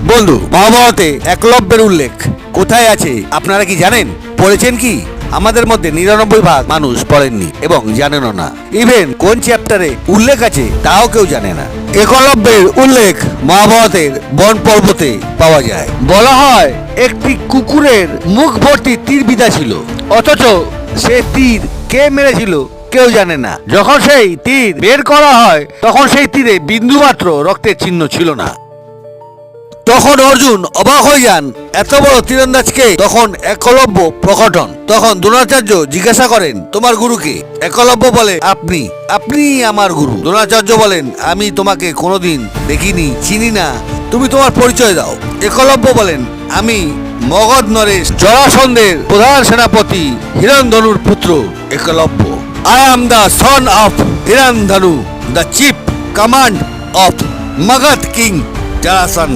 বন্ধু, মহাভারতে একলব্যের উল্লেখ কোথায় আছে আপনারা কি জানেন? পড়েছেন কি? আমাদের মধ্যে ৯৯% মানুষ পড়েননি এবং জানেনও না। ইভেন কোন চ্যাপ্টারে উল্লেখ আছে তাও কেউ জানে না। একলব্যের উল্লেখ মহাভারতের বন পর্বতে পাওয়া যায়। বলা হয় একটি কুকুরের মুখ ভর্তি তীর বিঁধা ছিল, অথচ সে তীর কে মেরেছিল কেউ জানে না। যখন সেই তীর বের করা হয় তখন সেই তীরে বিন্দুমাত্র রক্তের চিহ্ন ছিল না। তখন অর্জুন অবাক হয়ে যান, এত বড় তীরন্দাজকে তখন একলব্য প্রকটন। তখন দ্রোণাচার্য জিজ্ঞাসা করেন, তোমার গুরুকে? একলব্য বলে, আপনি আপনি আমার গুরু। দ্রোণাচার্য বলেন, আমি তোমাকে কোনোদিন দেখিনি, চিনি না, তুমি তোমার পরিচয় দাও। একলব্য বলেন, আমি মগধ নরেশ জরাসন্ধের প্রধান সেনাপতি হিরণধনুর পুত্র Eklavya. I am the son of Hirandhanu, the chief command of Magad king Jarasandh.